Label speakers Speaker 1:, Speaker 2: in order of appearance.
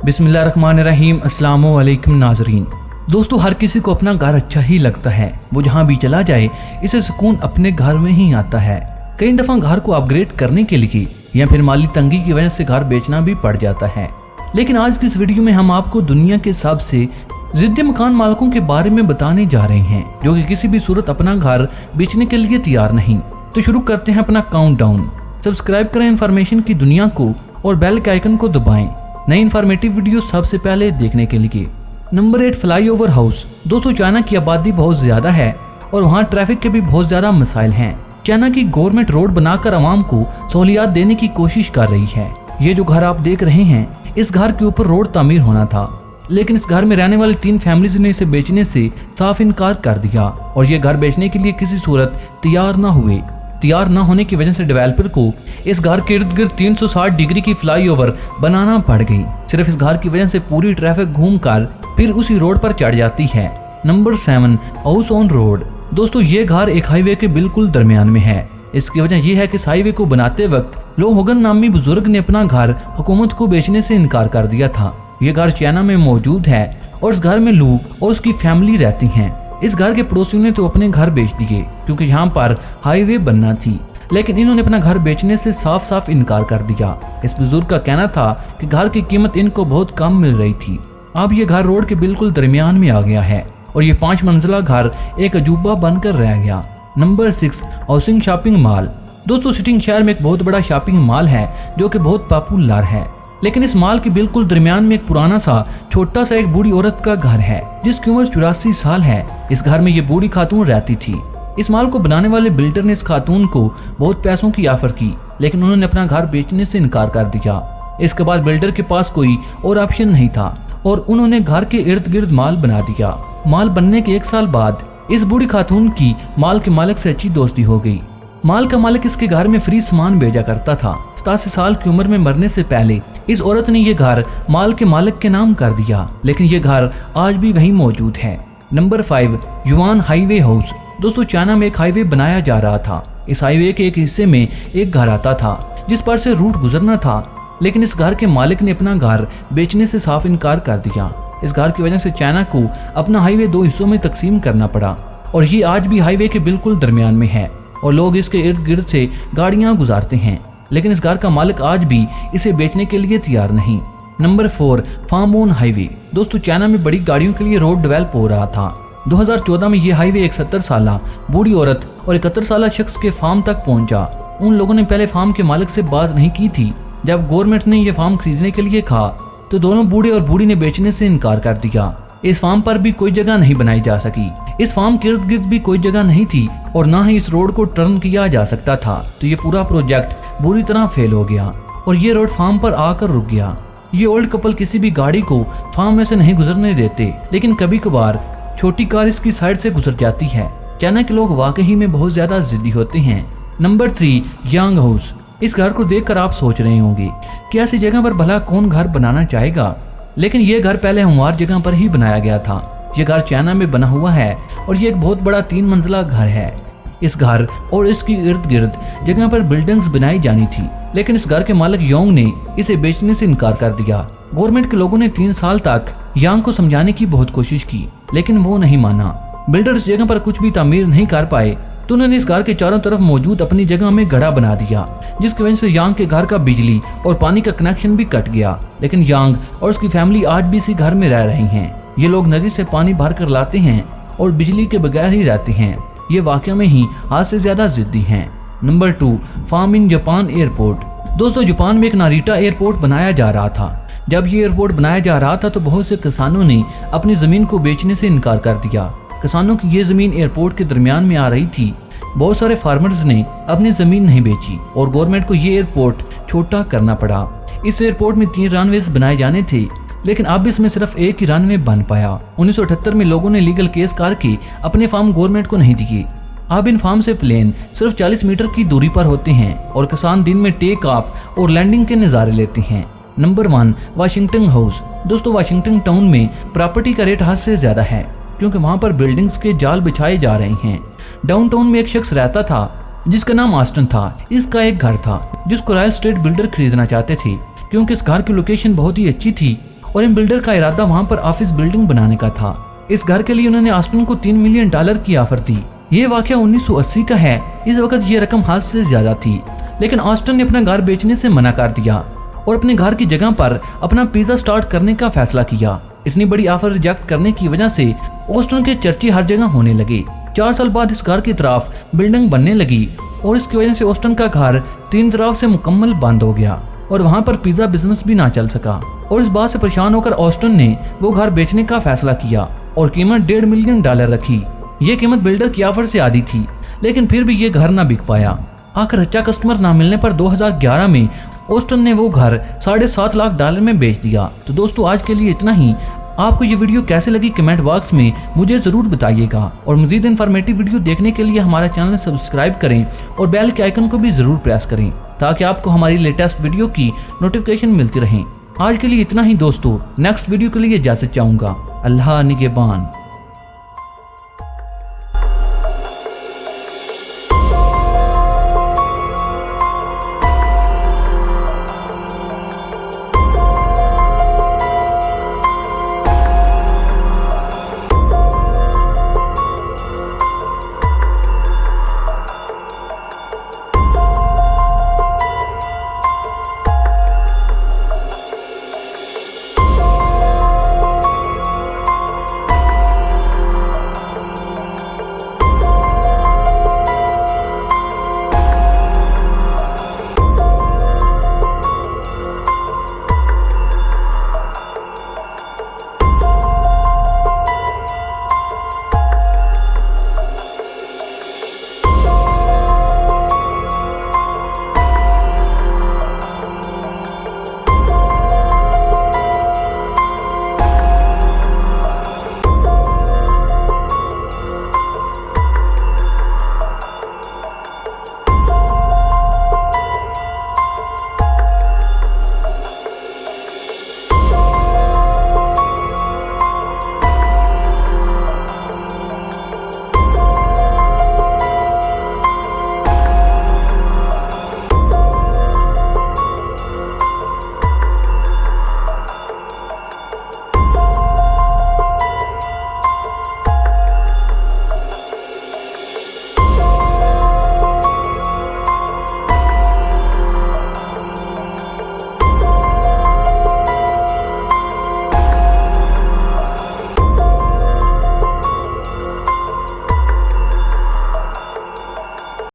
Speaker 1: बिस्मिल्लाहिर्रहमानिर्रहीम। अस्सलामु अलैकुम नाज़रीन। दोस्तों, हर किसी को अपना घर अच्छा ही लगता है। वो जहाँ भी चला जाए इसे सुकून अपने घर में ही आता है। कई दफ़ा घर को अपग्रेड करने के लिए या फिर माली तंगी की वजह से घर बेचना भी पड़ जाता है। लेकिन आज की इस वीडियो में हम आपको दुनिया के सबसे जिद्दी मकान मालिकों के बारे में बताने जा रहे हैं जो कि किसी भी सूरत अपना घर बेचने के लिए तैयार नहीं। तो शुरू करते हैं अपना काउंटडाउन। सब्सक्राइब करें इन्फॉर्मेशन की दुनिया को और बेल के आइकन को दबाएं नई इन्फॉर्मेटिव वीडियो सबसे पहले देखने के लिए। Number 8, flyover house. दोस्तों, चाइना की आबादी बहुत ज्यादा है और वहाँ ट्रैफिक के भी बहुत ज्यादा मसाइल हैं। चाइना की गवर्नमेंट रोड बनाकर आवाम को सहूलियात देने की कोशिश कर रही है। ये जो घर आप देख रहे हैं, इस घर के ऊपर रोड तामीर होना था, लेकिन इस घर में रहने वाली 3 फैमिलीज ने इसे बेचने से साफ इनकार कर दिया और ये घर बेचने के लिए किसी सूरत तैयार न होने की वजह से डेवलपर को इस घर के इर्द गिर्द 360 डिग्री की फ्लाईओवर बनाना पड़ गई। सिर्फ इस घर की वजह से पूरी ट्रैफिक घूमकर फिर उसी रोड पर चढ़ जाती है। Number 7, house on road. दोस्तों, ये घर एक हाईवे के बिल्कुल दरमियान में है। इसकी वजह यह है कि इस हाईवे को बनाते वक्त लो होगन नामी बुजुर्ग ने अपना घर हुकूमत को बेचने से इनकार कर दिया था। ये घर चाइना में मौजूद है और इस घर में लू और उसकी फैमिली रहती हैं। इस घर के पड़ोसियों ने तो अपने घर बेच दिए क्योंकि यहाँ पर हाईवे बनना थी, लेकिन इन्होंने अपना घर बेचने से साफ इनकार कर दिया। इस बुजुर्ग का कहना था कि घर की कीमत इनको बहुत कम मिल रही थी। अब ये घर रोड के बिल्कुल दरमियान में आ गया है और ये 5 मंजिला घर एक अजूबा बनकर रह गया। Number 6, housing shopping mall. दोस्तों, सिटिंग शहर में एक बहुत बड़ा शॉपिंग मॉल है जो कि बहुत पॉपुलर है, लेकिन इस मॉल के बिल्कुल दरमियान में एक पुराना सा छोटा सा एक बूढ़ी औरत का घर है जिसकी उम्र 84 साल है। इस घर में ये बूढ़ी खातून रहती थी। इस मॉल को बनाने वाले बिल्डर ने इस खातून को बहुत पैसों की ऑफर की, लेकिन उन्होंने अपना घर बेचने से इनकार कर दिया। इसके बाद बिल्डर के पास कोई और ऑप्शन नहीं था और उन्होंने घर के इर्द गिर्द मॉल बना दिया। मॉल बनने के 1 साल बाद इस बूढ़ी खातून की मॉल के मालिक से अच्छी दोस्ती हो गई। मॉल का मालिक इसके घर में फ्री सामान भेजा करता था। 87 साल की उम्र में मरने से पहले इस औरत ने ये घर मॉल के मालिक के नाम कर दिया, लेकिन ये घर आज भी वहीं मौजूद है। Number 5, yuan highway house. दोस्तों, चाइना में एक हाईवे बनाया जा रहा था। इस हाईवे के एक हिस्से में एक घर आता था जिस पर से रूट गुजरना था, लेकिन इस घर के मालिक ने अपना घर बेचने से साफ इनकार कर दिया। इस घर की वजह से चाइना को अपना हाईवे 2 हिस्सों में तकसीम करना पड़ा और ये आज भी हाईवे के बिल्कुल दरमियान में है और लोग इसके इर्द गिर्द से गाड़ियां गुजारते हैं, लेकिन इस घर का मालिक आज भी इसे बेचने के लिए तैयार नहीं। Number 4, farm on highway. दोस्तों, चाइना में बड़ी गाड़ियों के लिए रोड डेवलप हो रहा था। 2014 में यह हाईवे एक 70 साल बूढ़ी औरत और 71 साल शख्स के फार्म तक पहुंचा। उन लोगों ने पहले फार्म के मालिक से बात नहीं की थी। जब गवर्नमेंट ने यह फार्म खरीदने के लिए कहा तो दोनों बूढ़े और बूढ़ी ने बेचने से इनकार कर दिया। इस फार्म पर भी कोई जगह नहीं बनाई जा सकी। इस फार्म के इर्द गिर्द भी कोई जगह नहीं थी और ना ही इस रोड को टर्न किया जा सकता था, तो ये पूरा प्रोजेक्ट बुरी तरह फेल हो गया और ये रोड फार्म पर आकर रुक गया। ये ओल्ड कपल किसी भी गाड़ी को फार्म में से नहीं गुजरने देते, लेकिन कभी कभार छोटी कार इसकी साइड से गुजर जाती है। चाइना के लोग वाकई में बहुत ज्यादा जिद्दी होते हैं। नंबर 3, यांग हाउस। इस घर को देखकर आप सोच रहे होंगे कि ऐसी जगह पर भला कौन घर बनाना चाहेगा, लेकिन ये घर पहले हमार जगह पर ही बनाया गया था। ये घर चाइना में बना हुआ है और ये एक बहुत बड़ा 3 मंजिला घर है। इस घर और इसकी इर्द गिर्द जगह पर बिल्डिंग्स बनाई जानी थी, लेकिन इस घर के मालिक योंग ने इसे बेचने से इनकार कर दिया। गवर्नमेंट के लोगों ने 3 साल तक यांग को समझाने की बहुत कोशिश की, लेकिन वो नहीं माना। बिल्डर इस जगह पर कुछ भी तामीर नहीं कर पाए तो उन्होंने इस घर के चारों तरफ मौजूद अपनी जगह में गड्ढा बना दिया, जिसकी वजह से यांग के घर का बिजली और पानी का कनेक्शन भी कट गया। लेकिन यांग और उसकी फैमिली आज भी इसी घर में रह रही हैं। ये लोग नदी से पानी भर कर लाते हैं और बिजली के बगैर ही रहते हैं। ये वाकई में ही आज से ज्यादा जिद्दी हैं। Number 2, farm in Japan airport. दोस्तों, जापान में एक नारिटा एयरपोर्ट बनाया जा रहा था। जब ये एयरपोर्ट बनाया जा रहा था तो बहुत से किसानों ने अपनी जमीन को बेचने से इनकार कर दिया। किसानों की ये जमीन एयरपोर्ट के दरमियान में आ रही थी। बहुत सारे फार्मर्स ने अपनी जमीन नहीं बेची और गवर्नमेंट को ये एयरपोर्ट छोटा करना पड़ा। इस एयरपोर्ट में 3 रनवेज बनाए जाने थे, लेकिन अब इसमें सिर्फ एक ही रनवे बन पाया। 1978 में लोगों ने लीगल केस करके अपने फार्म गवर्नमेंट को नहीं दिए। अब इन फार्म से प्लेन सिर्फ 40 मीटर की दूरी पर होते हैं और किसान दिन में टेक ऑफ और लैंडिंग के नज़ारे लेते हैं। Number 1, Washington house. दोस्तों, वाशिंगटन टाउन में प्रॉपर्टी का रेट हद से ज्यादा है क्योंकि वहाँ पर बिल्डिंग्स के जाल बिछाए जा रहे हैं। डाउनटाउन में एक शख्स रहता था जिसका नाम ऑस्टन था। इसका एक घर था जिसको रॉयल स्ट्रीट बिल्डर खरीदना चाहते थे क्योंकि इस घर की लोकेशन बहुत ही अच्छी थी और इन बिल्डर का इरादा वहाँ पर ऑफिस बिल्डिंग बनाने का था। इस घर के लिए उन्होंने ऑस्टिन को $3 मिलियन की ऑफर दी। ये वाकया 1980 का है। इस वक्त ये रकम हाथ से ज्यादा थी, लेकिन ऑस्टिन ने अपना घर बेचने से मना कर दिया और अपने घर की जगह पर अपना पिज्जा स्टार्ट करने का फैसला किया। इतनी बड़ी ऑफर रिजेक्ट करने की वजह से ऑस्टिन के चर्चे हर जगह होने लगे। 4 साल बाद इस घर की तरफ बिल्डिंग बनने लगी और इसकी वजह से ऑस्टिन का घर 3 तरफ से मुकम्मल बंद हो गया और वहाँ पर पिज्जा बिजनेस भी ना चल सका। और इस बात से परेशान होकर ऑस्टिन ने वो घर बेचने का फैसला किया और कीमत $1.5 मिलियन रखी। ये कीमत बिल्डर की ऑफर से आधी थी, लेकिन फिर भी ये घर ना बिक पाया। आखिर अच्छा कस्टमर ना मिलने पर 2011 में ऑस्टिन ने वो घर $7.5 लाख में बेच दिया। तो दोस्तों आज के लिए इतना ही। आपको ये वीडियो कैसे लगी कमेंट बॉक्स में मुझे जरूर बताइएगा और मजीद इन्फॉर्मेटिव वीडियो देखने के लिए हमारा चैनल सब्सक्राइब करें और बेल के आइकन को भी जरूर प्रेस करें ताकि आपको हमारी लेटेस्ट वीडियो की नोटिफिकेशन मिलती रहे। आज के लिए इतना ही दोस्तों, नेक्स्ट वीडियो के लिए इजाजत चाहूंगा। अल्लाह निगहबान।